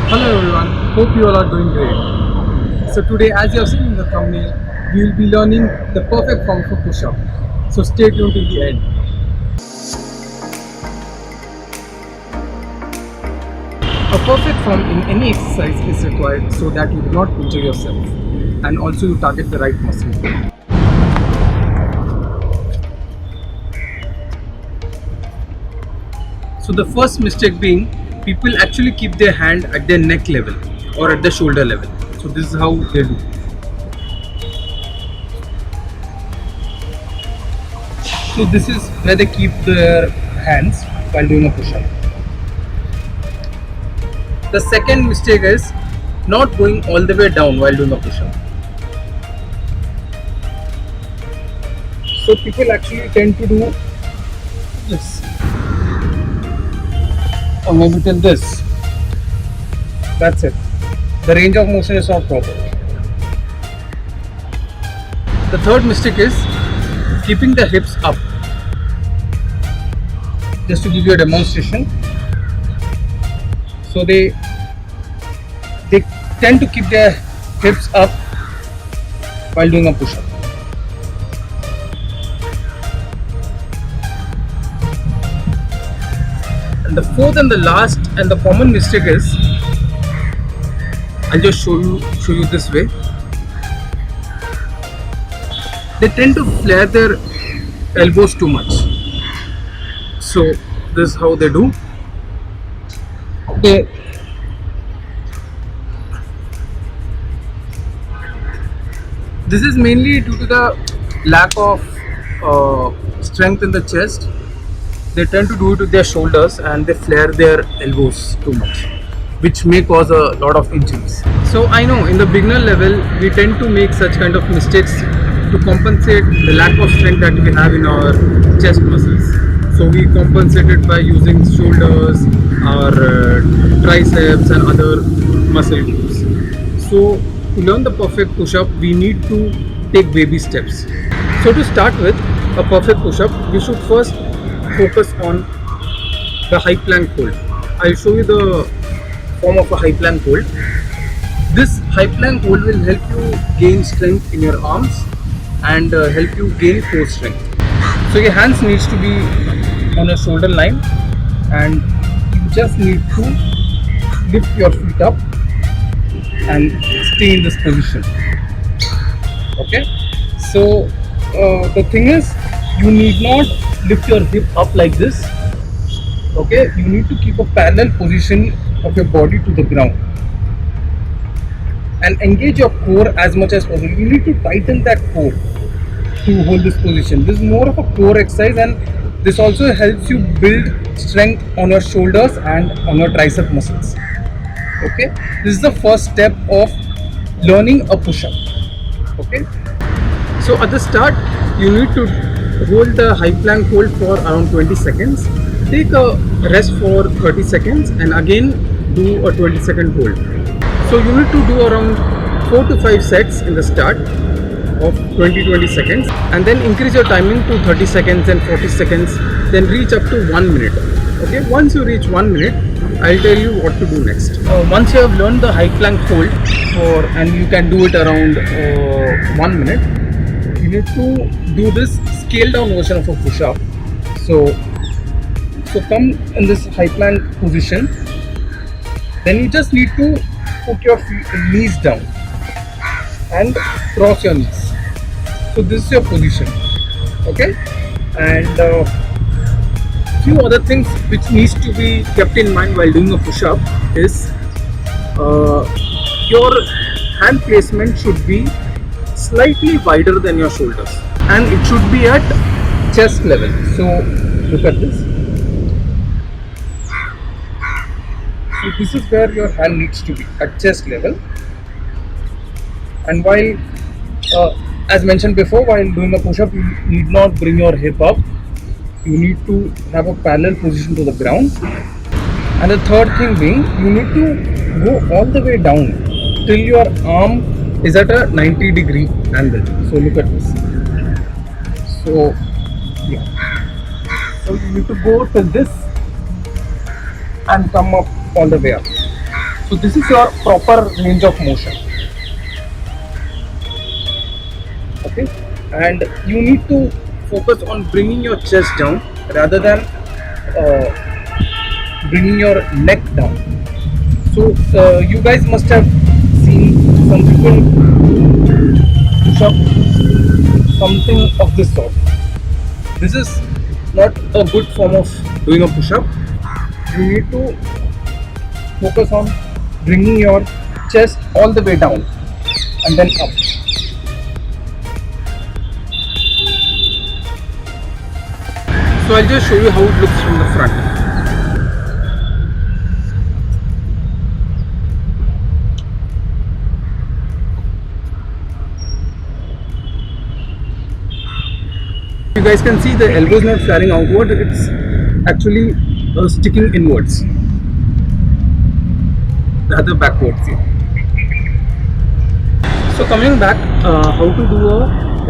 Hello everyone, hope you all are doing great. So today, as you have seen in the thumbnail, we will be learning the perfect form for push-up. So stay tuned till the end. A perfect form in any exercise is required so that you do not injure yourself and also you target the right muscle. So the first mistake being, people actually keep their hand at their neck level or at the shoulder level. So this is how they do. So this is where they keep their hands while doing a push-up. The second mistake is not going all the way down while doing a push-up. So people actually tend to do this, or maybe till this. That's it. The range of motion is not proper. The third mistake is keeping the hips up. Just to give you a demonstration. So they tend to keep their hips up while doing a push-up. And the fourth and the last and the common mistake is, I'll just show you this way. They tend to flare their elbows too much. So this is how they do. This is mainly due to the lack of strength in the chest. They tend to do it with their shoulders and they flare their elbows too much, which may cause a lot of injuries. So I know in the beginner level we tend to make such kind of mistakes to compensate the lack of strength that we have in our chest muscles. So we compensate it by using shoulders, our triceps and other muscle groups. So to learn the perfect push-up, we need to take baby steps. So to start with a perfect push-up, you should first focus on the high plank hold. I'll show you the form of a high plank hold. This high plank hold will help you gain strength in your arms and help you gain core strength. So your hands needs to be on a shoulder line and you just need to lift your feet up and stay in this position. Okay, so the thing is, you need not lift your hip up like this. Okay, you need to keep a parallel position of your body to the ground and engage your core as much as possible. You need to tighten that core to hold this position. This is more of a core exercise and this also helps you build strength on your shoulders and on your tricep muscles. Okay, this is the first step of learning a push-up. Okay, so at the start you need to hold the high plank hold for around 20 seconds. Take a rest for 30 seconds and again do a 20-second hold. So you need to do around 4 to 5 sets in the start of 20 seconds and then increase your timing to 30 seconds and 40 seconds, then reach up to 1 minute. Okay, once you reach 1 minute, I'll tell you what to do next. Once you have learned the high plank hold and you can do it around 1 minute, you need to do this scale down version of a push-up. So come in this high plank position, then you just need to put your knees down and cross your knees. So this is your position. Okay, and few other things which needs to be kept in mind while doing a push-up is your hand placement should be slightly wider than your shoulders and it should be at chest level. So look at this. So this is where your hand needs to be, at chest level. And while as mentioned before, while doing a push-up you need not bring your hip up. You need to have a parallel position to the ground. And the third thing being, you need to go all the way down till your arm is at a 90-degree angle. So look at this. So yeah, so you need to go till this and come up all the way up. So this is your proper range of motion. Okay, and you need to focus on bringing your chest down rather than bringing your neck down. So you guys must have seen some people push up something of this sort. This is not a good form of doing a push up. You need to focus on bringing your chest all the way down and then up. So I'll just show you how it looks from the front. You guys can see the elbow is not flaring outward, it's actually sticking inwards, rather backwards. So coming back, how to do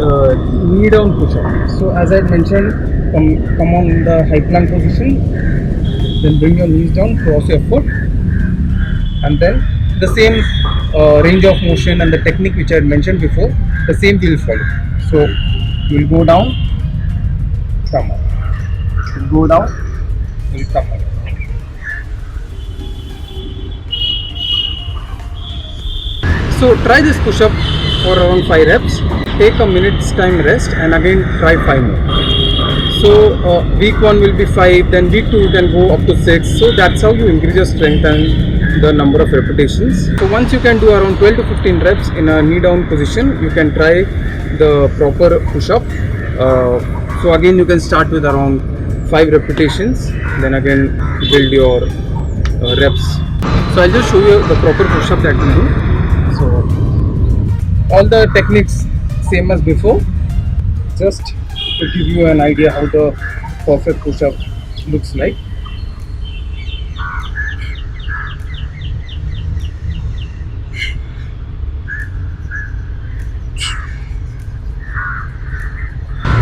a knee down push up. So as I mentioned, come on the high plank position, then bring your knees down, cross your foot, and then the same range of motion and the technique which I had mentioned before, the same we will follow. So you will go down, come up, you will go down, you will come up. So try this push up for around 5 reps, take a minute's time rest, and again try 5 more. So week 1 will be 5, then week 2 you can go up to 6. So that's how you increase your strength and the number of repetitions. So once you can do around 12 to 15 reps in a knee down position, you can try the proper push up. So again you can start with around 5 repetitions, then again build your reps. So I'll just show you the proper push up that we do. So all the techniques same as before, just to give you an idea how the perfect push-up looks like.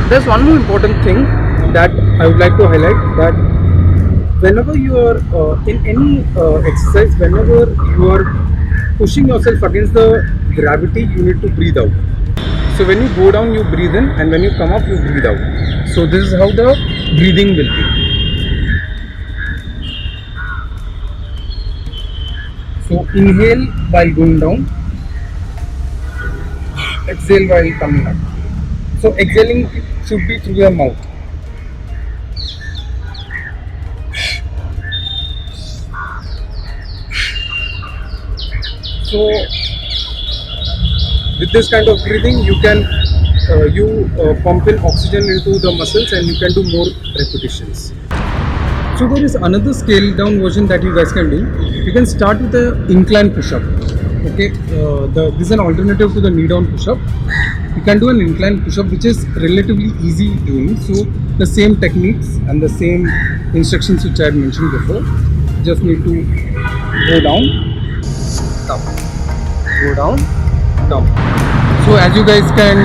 There's one more important thing that I would like to highlight, that whenever you are in any exercise, whenever you are pushing yourself against the gravity, you need to breathe out. So when you go down, you breathe in, and when you come up, you breathe out. So this is how the breathing will be. So inhale while going down, exhale while coming up. So exhaling should be through your mouth. So with this kind of breathing, you can pump in oxygen into the muscles and you can do more repetitions. So there is another scaled down version that you guys can do. You can start with the incline push-up. Okay, this is an alternative to the knee down push-up. You can do an incline push-up which is relatively easy doing. So the same techniques and the same instructions which I had mentioned before. Just need to go down, down, go down, down. So as you guys can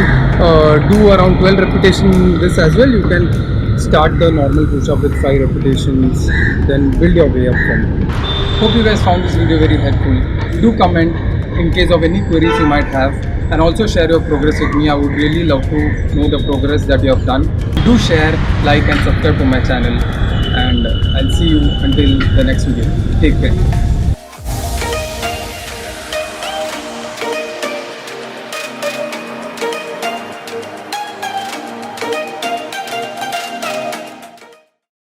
do around 12 repetitions this as well, you can start the normal push-up with 5 repetitions, then build your way up from there. Hope you guys found this video very helpful. Do comment in case of any queries you might have, and also share your progress with me. I would really love to know the progress that you have done. Do share, like and subscribe to my channel, and I'll see you until the next video. Take care.